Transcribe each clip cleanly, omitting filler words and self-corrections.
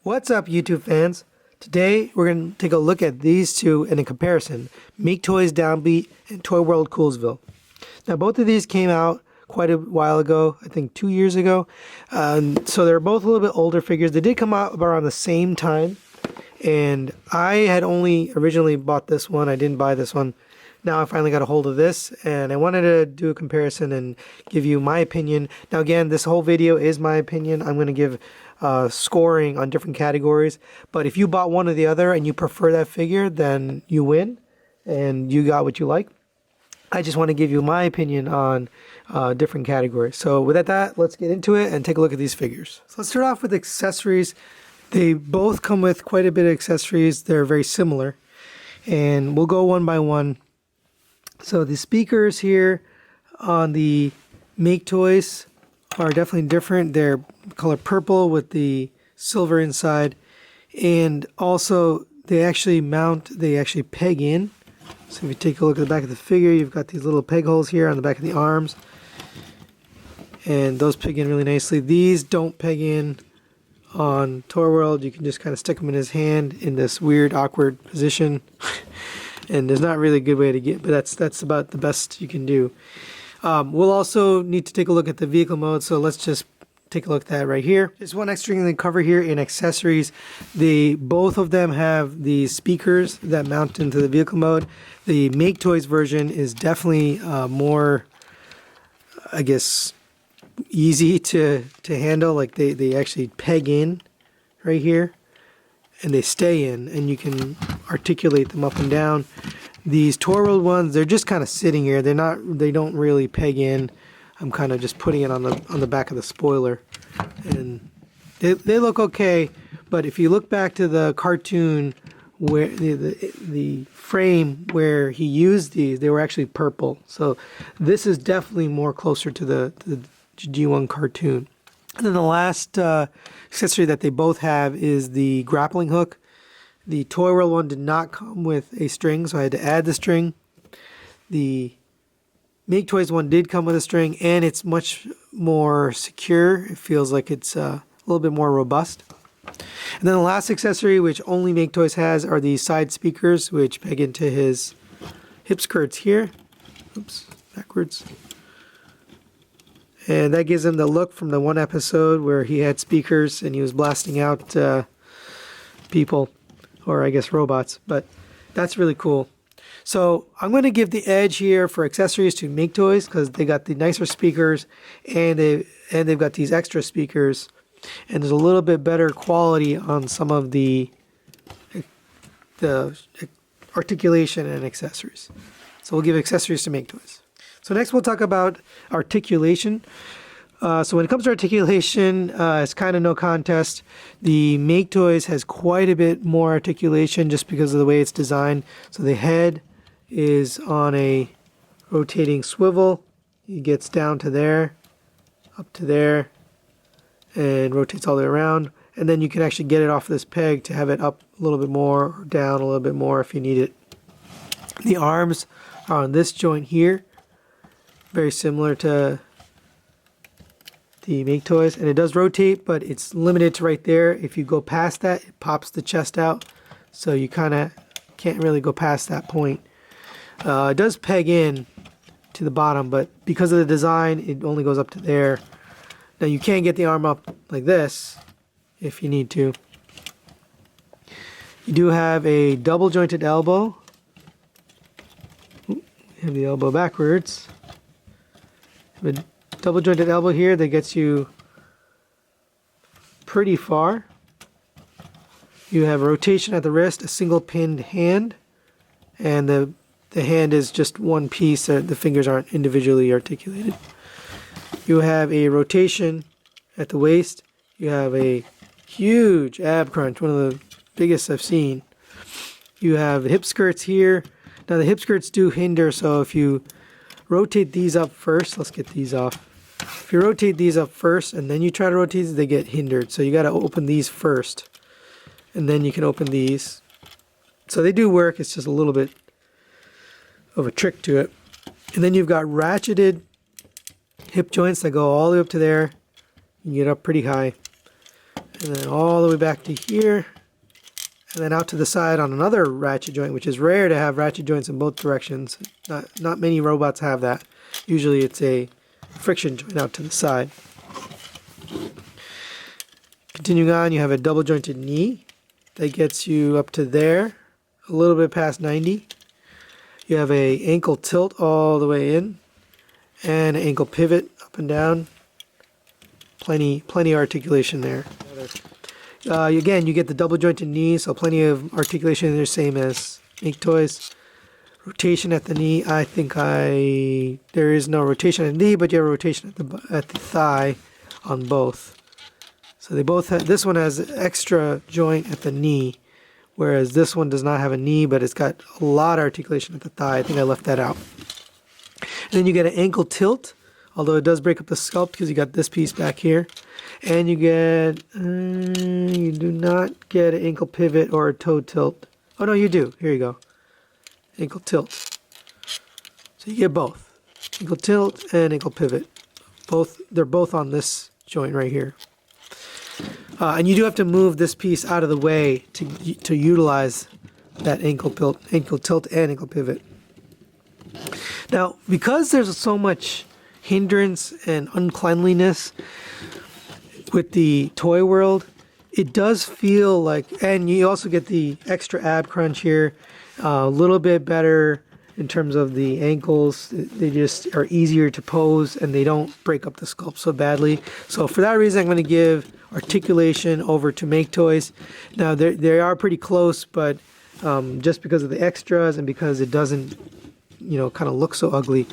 What's up, YouTube fans? Today we're going to take a look at these two in a comparison, Maketoys Downbeat and Toyworld Coolsville. Now both of these came out quite a while ago, I think 2 years ago, so they're both a little bit older figures. They did come out around the same time, and I had only originally bought this one. I didn't buy this one. Now I finally got a hold of this, and I wanted to do a comparison and give you my opinion. Now again, this whole video is my opinion. I'm going to give scoring on different categories, but if you bought one or the other and you prefer that figure, then you win and you got what you like. I just want to give you my opinion on different categories. So with that, let's get into it and take a look at these figures. So let's start off with accessories. They both come with quite a bit of accessories. They're very similar, and we'll go one by one. So the speakers here on the Maketoys are definitely different. They're color purple with the silver inside, and also they actually peg in. So if you take a look at the back of the figure, you've got these little peg holes here on the back of the arms, and those peg in really nicely. These don't peg in on Toyworld. You can just kind of stick them in his hand in this weird, awkward position. And there's not really a good way to get, but that's about the best you can do. We'll also need to take a look at the vehicle mode, so let's just take a look at that right here. Just one extra thing to cover here in accessories. Both of them have the speakers that mount into the vehicle mode. The Maketoys version is definitely more, I guess, easy to handle. Like they actually peg in right here, and they stay in, and you can articulate them up and down. These Toyworld ones, they're just kind of sitting here. They don't really peg in. I'm kind of just putting it on the back of the spoiler, and they look okay. But if you look back to the cartoon where the frame where he used these, they were actually purple. So this is definitely more closer to the G1 cartoon. And then the last accessory that they both have is the grappling hook. The Toyworld one did not come with a string, so I had to add the string. The Maketoys one did come with a string, and it's much more secure. It feels like it's a little bit more robust. And then the last accessory, which only Maketoys has, are these side speakers, which peg into his hip skirts here. Oops, backwards. And that gives him the look from the one episode where he had speakers and he was blasting out people, or I guess robots. But that's really cool. So I'm going to give the edge here for accessories to Maketoys because they got the nicer speakers, and they've got these extra speakers, and there's a little bit better quality on some of the articulation and accessories. So we'll give accessories to Maketoys. So next we'll talk about articulation. So when it comes to articulation, it's kind of no contest. The Maketoys has quite a bit more articulation just because of the way it's designed. So the head is on a rotating swivel. It gets down to there, up to there, and rotates all the way around. And then you can actually get it off this peg to have it up a little bit more or down a little bit more if you need it. The arms are on this joint here. Very similar to the Maketoys, and it does rotate, but it's limited to right there. If you go past that, it pops the chest out, so you kind of can't really go past that point. It does peg in to the bottom, but because of the design, it only goes up to there. Now you can get the arm up like this if you need to. You do have a double jointed elbow. You have the elbow backwards. A double jointed elbow here that gets you pretty far. You have rotation at the wrist, a single pinned hand, and the hand is just one piece. The fingers aren't individually articulated. You have a rotation at the waist. You have a huge ab crunch, one of the biggest I've seen. You have the hip skirts here. Now the hip skirts do hinder, so if you rotate these up first, let's get these off. If you rotate these up first and then you try to rotate these, they get hindered. So you got to open these first, and then you can open these. So they do work, it's just a little bit of a trick to it. And then you've got ratcheted hip joints that go all the way up to there. You get up pretty high. and then all the way back to here, and then out to the side on another ratchet joint, which is rare to have ratchet joints in both directions. Not many robots have that. Usually it's a friction joint out to the side. Continuing on, you have a double jointed knee that gets you up to there, a little bit past 90. You have a ankle tilt all the way in, and an ankle pivot up and down. Plenty articulation there. Again, you get the double jointed knee, so plenty of articulation there, same as Maketoys. Rotation at the knee. I think there is no rotation at the knee, but you have rotation at the thigh on both. So they both have, this one has extra joint at the knee, whereas this one does not have a knee, but it's got a lot of articulation at the thigh. I think I left that out. And then you get an ankle tilt, although it does break up the sculpt because you got this piece back here. And you get, you do not get an ankle pivot or a toe tilt. Oh no, you do. Here you go. Ankle tilt. So you get both. Ankle tilt and ankle pivot. They're both on this joint right here. And you do have to move this piece out of the way to utilize that ankle tilt and ankle pivot. Now, because there's so much hindrance and uncleanliness with the Toyworld, it does feel like, and you also get the extra ab crunch here, a little bit better in terms of the ankles. They just are easier to pose and they don't break up the sculpt so badly. So for that reason, I'm going to give Articulation over to Maketoys. Now they are pretty close, but just because of the extras and because it doesn't, kind of look so ugly,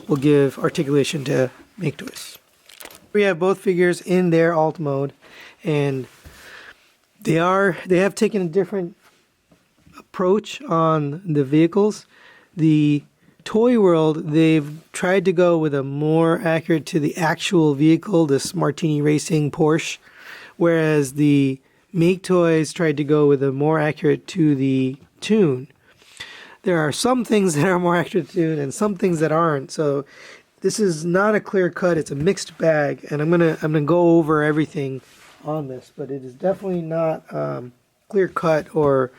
we'll give Articulation to Maketoys. We have both figures in their alt mode, and they have taken a different approach on the vehicles. The Toyworld, they've tried to go with a more accurate to the actual vehicle, this Martini Racing Porsche, whereas the Maketoys tried to go with a more accurate to the tune. There are some things that are more accurate to tune and some things that aren't. So this is not a clear cut, it's a mixed bag, and I'm gonna go over everything on this, but it is definitely not clear cut or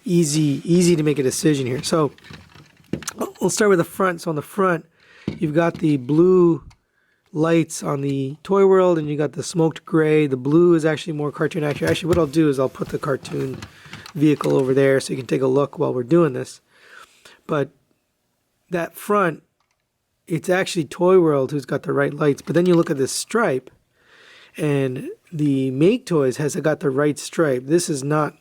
easy to make a decision here. So we'll start with the front. So on the front, you've got the blue lights on the Toyworld, and you got the smoked gray. The blue is actually more cartoon accurate. Actually, what I'll do is I'll put the cartoon vehicle over there so you can take a look while we're doing this. But that front, it's actually Toyworld who's got the right lights. But then you look at this stripe, and the Maketoys has got the right stripe. This is not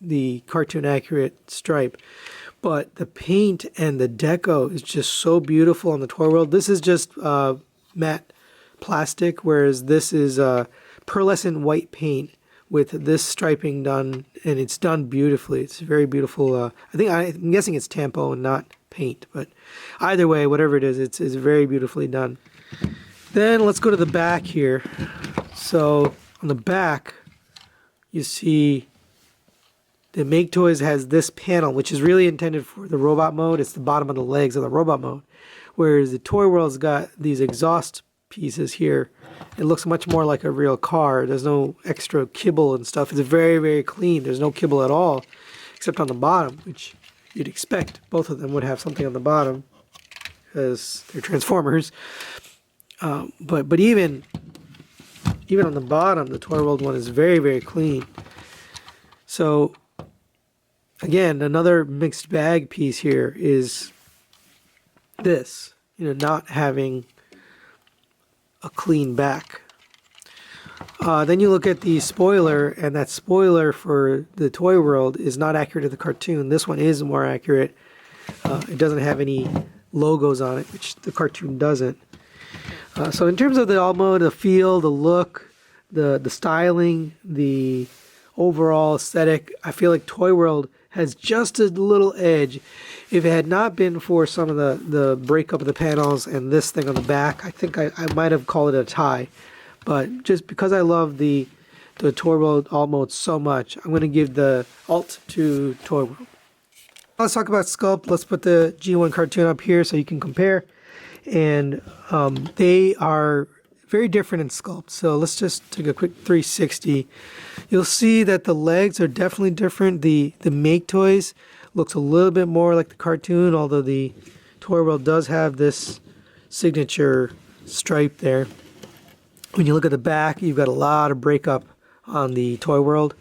the cartoon accurate stripe, but the paint and the deco is just so beautiful on the Toyworld. This is just matte plastic, whereas this is pearlescent white paint with this striping done, and it's done beautifully. It's very beautiful. I'm guessing it's tampo and not paint, but either way, whatever it is, it's very beautifully done. Then let's go to the back here. So on the back, you see the Maketoys has this panel, which is really intended for the robot mode. It's the bottom of the legs of the robot mode. Whereas the Toyworld's got these exhaust pieces here. It looks much more like a real car. There's no extra kibble and stuff. It's very, very clean. There's no kibble at all, except on the bottom, which you'd expect. Both of them would have something on the bottom, because they're Transformers. But even on the bottom, the Toyworld one is very, very clean. So again, another mixed bag piece here is this, not having a clean back. Then you look at the spoiler, and that spoiler for the Toyworld is not accurate to the cartoon. This one is more accurate. It doesn't have any logos on it, which the cartoon doesn't. So in terms of the alt mode, the feel, the look, the styling, the overall aesthetic, I feel like Toyworld has just a little edge. If it had not been for some of the breakup of the panels and this thing on the back, I think I might have called it a tie. But just because I love the Toyworld alt mode so much, I'm going to give the alt to Toyworld. Let's talk about sculpt. Let's put the G1 cartoon up here so you can compare. And they are very different in sculpt. So let's just take a quick 360. You'll see that the legs are definitely different. The Maketoys looks a little bit more like the cartoon, although the Toyworld does have this signature stripe there. When you look at the back, you've got a lot of breakup on the Toyworld.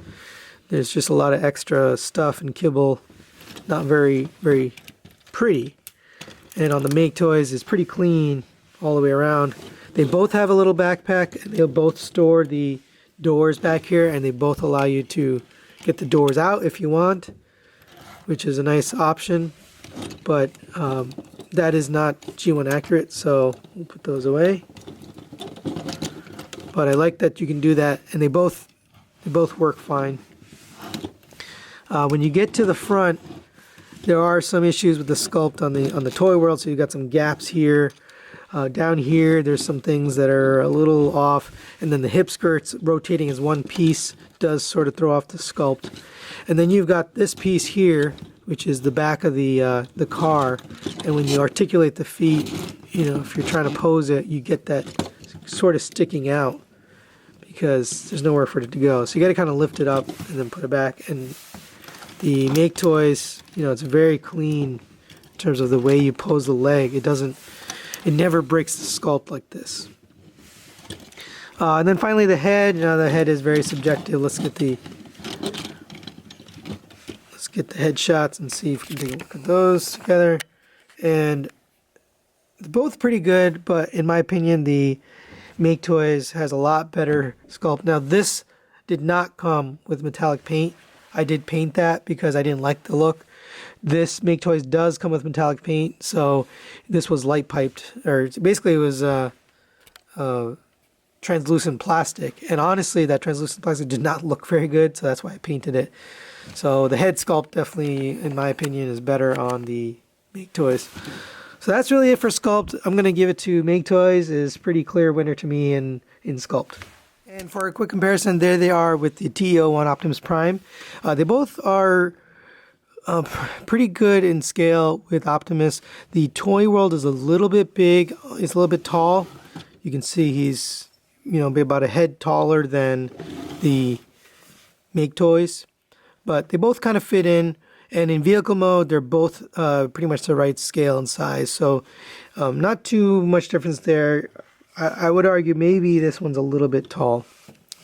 There's just a lot of extra stuff and kibble, not very pretty. And on the Maketoys, it's pretty clean all the way around. They both have a little backpack, and they'll both store the doors back here, and they both allow you to get the doors out if you want, which is a nice option. But that is not G1 accurate, so we'll put those away. But I like that you can do that, and they both work fine. When you get to the front, there are some issues with the sculpt on the Toyworld, so you've got some gaps here. Down here, there's some things that are a little off, and then the hip skirts rotating as one piece does sort of throw off the sculpt. And then you've got this piece here, which is the back of the car, and when you articulate the feet, you know, if you're trying to pose it, you get that sort of sticking out because there's nowhere for it to go. So you got to kind of lift it up and then put it back. And the Maketoys, you know, it's very clean in terms of the way you pose the leg. It never breaks the sculpt like this. And then finally the head. You know, the head is very subjective. Let's get the head shots and see if we can take a look at those together. And they're both pretty good, but in my opinion, the Maketoys has a lot better sculpt. Now this did not come with metallic paint. I did paint that because I didn't like the look. This Maketoys does come with metallic paint, so this was light piped, or basically it was translucent plastic. And honestly, that translucent plastic did not look very good, so that's why I painted it. So the head sculpt definitely, in my opinion, is better on the Maketoys. So that's really it for sculpt. I'm going to give it to Maketoys. Is pretty clear winner to me in sculpt. And for a quick comparison, there they are with the TE01 Optimus Prime. They both are pretty good in scale with Optimus. The Toyworld is a little bit big. It's a little bit tall. You can see he's, you know, about a head taller than the Maketoys. But they both kind of fit in. And in vehicle mode, they're both pretty much the right scale and size. So not too much difference there. I would argue maybe this one's a little bit tall.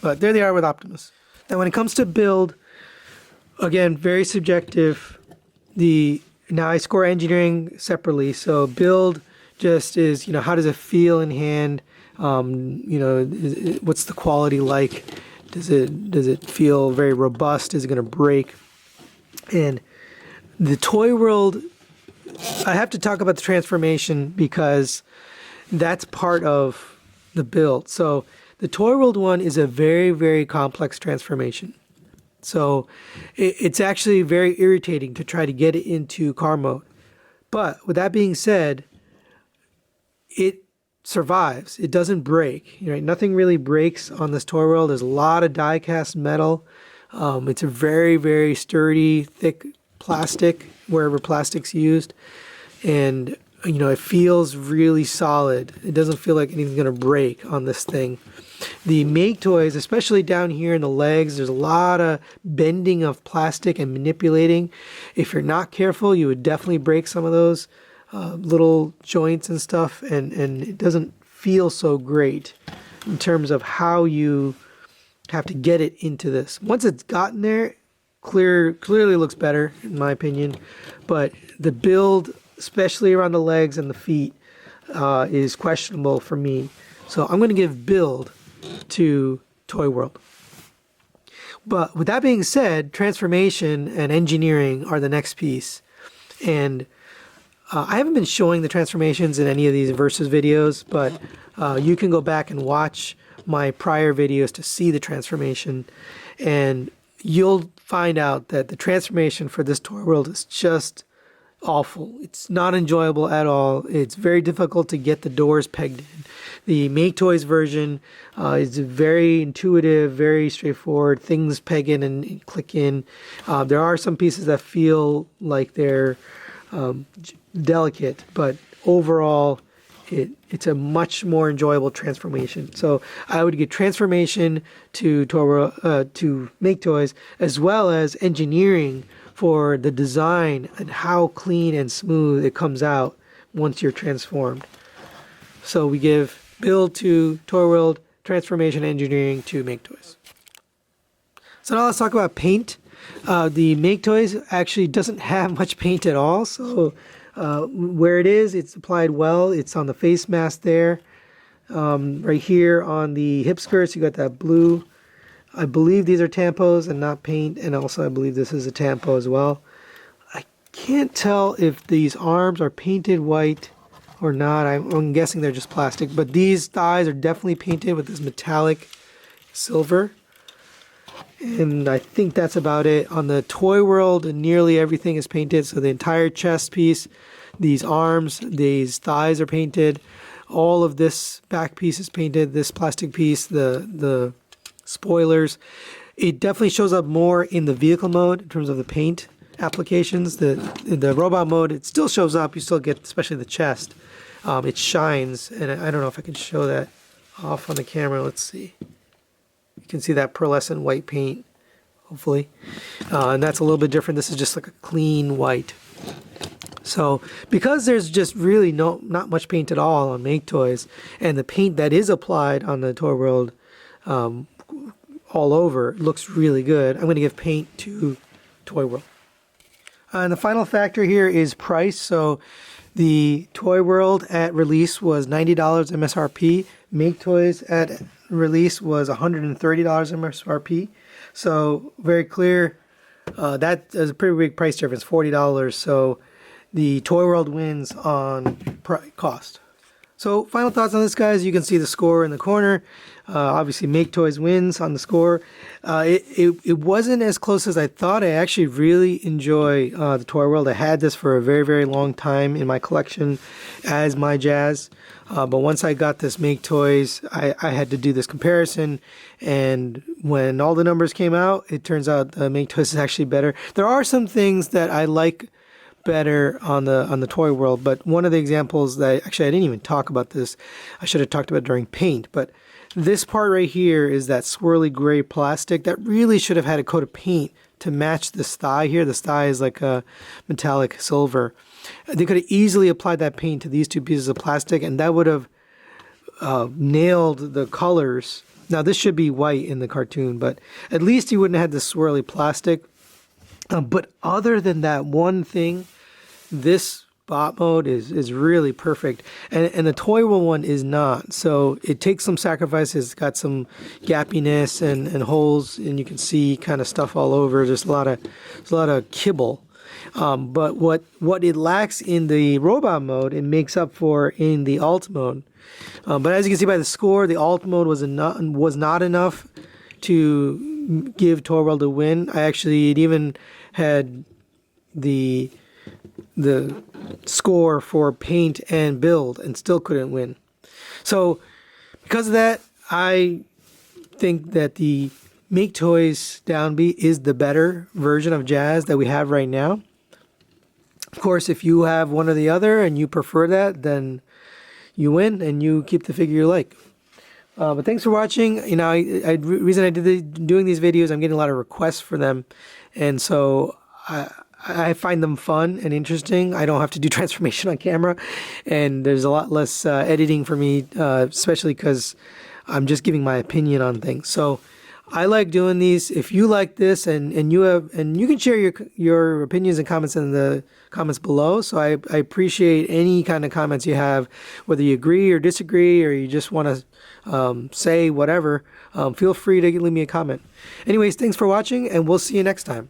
But there they are with Optimus. Now when it comes to build, again, very subjective. Now I score engineering separately. So build just is, you know, how does it feel in hand? You know, what's the quality like? Does it feel very robust? Is it going to break? And the Toyworld, I have to talk about the transformation because that's part of the build. So the Toyworld one is a very, very complex transformation. So it's actually very irritating to try to get it into car mode. But with that being said, it survives. It doesn't break. Right? Nothing really breaks on this Toyworld. There's a lot of die-cast metal. It's a very, very sturdy, thick plastic, wherever plastic's used. And, you know, it feels really solid. It doesn't feel like anything's going to break on this thing. The Maketoys, especially down here in the legs, there's a lot of bending of plastic and manipulating. If you're not careful, you would definitely break some of those little joints and stuff. And it doesn't feel so great in terms of how you have to get it into this. Once it's gotten there, clearly looks better in my opinion, but the build, especially around the legs and the feet, is questionable for me. So I'm going to give build to Toyworld. But with that being said, transformation and engineering are the next piece. And I haven't been showing the transformations in any of these versus videos, but you can go back and watch my prior videos to see the transformation, and you'll find out that the transformation for this Toyworld is just awful. It's not enjoyable at all. It's very difficult to get the doors pegged in. The Maketoys version is very intuitive, very straightforward. Things peg in and click in. There are some pieces that feel like they're delicate, but overall it's a much more enjoyable transformation. So I would get transformation to Maketoys, as well as engineering for the design and how clean and smooth it comes out once you're transformed. So we give build to Toyworld, transformation engineering to Maketoys. So now let's talk about paint. The Maketoys actually doesn't have much paint at all. So where it is, it's applied well. It's on the face mask there. Right here on the hip skirts, you got that blue. I believe these are tampos and not paint. And also I believe this is a tampo as well. I can't tell if these arms are painted white or not. I'm guessing they're just plastic. But these thighs are definitely painted with this metallic silver. And I think that's about it. On the Toyworld, nearly everything is painted. So the entire chest piece, these arms, these thighs are painted. All of this back piece is painted. This plastic piece, the spoilers. It definitely shows up more in the vehicle mode in terms of the paint applications. The robot mode, it still shows up. You still get, especially the chest. It shines. And I don't know if I can show that off on the camera. Let's see. You can see that pearlescent white paint, hopefully. And that's a little bit different. This is just like a clean white. So because there's just really not much paint at all on Maketoys, and the paint that is applied on the Toyworld all over looks really good, I'm going to give paint to Toyworld. And the final factor here is price. So the Toyworld at release was $90 MSRP. Maketoys at release was $130 MSRP. So very clear. That is a pretty big price difference, $40. So the Toyworld wins on cost. So final thoughts on this, guys. You can see the score in the corner. Obviously, Maketoys wins on the score. It wasn't as close as I thought. I actually really enjoy the Toyworld. I had this for a very, very long time in my collection as my Jazz. But once I got this Maketoys, I had to do this comparison. And when all the numbers came out, it turns out the Maketoys is actually better. There are some things that I like better on the Toyworld, but one of the examples that actually I didn't even talk about this. I should have talked about it during paint, but this part right here is that swirly gray plastic that really should have had a coat of paint to match this thigh here. This thigh is like a metallic silver. They could have easily applied that paint to these two pieces of plastic, and that would have nailed the colors. Now this should be white in the cartoon, but at least you wouldn't have had this swirly plastic. But other than that one thing, this bot mode is really perfect. And the Toyworld one is not. So it takes some sacrifices. It's got some gappiness and holes, and you can see kind of stuff all over. There's a lot of kibble. But what it lacks in the robot mode, it makes up for in the alt mode. But as you can see by the score, the alt mode was not enough to give Toyworld a win. It even had the score for paint and build and still couldn't win. So because of that, I think that the Maketoys Downbeat is the better version of Jazz that we have right now. Of course, if you have one or the other and you prefer that, then you win and you keep the figure you like. But thanks for watching. You know, reason I did doing these videos, I'm getting a lot of requests for them, and so I find them fun and interesting. I don't have to do transformation on camera, and there's a lot less editing for me, especially because I'm just giving my opinion on things. So I like doing these. If you like this, and you can share your opinions and comments in the comments below. So I appreciate any kind of comments you have, whether you agree or disagree, or you just want to say whatever. Feel free to leave me a comment. Anyways, thanks for watching, and we'll see you next time.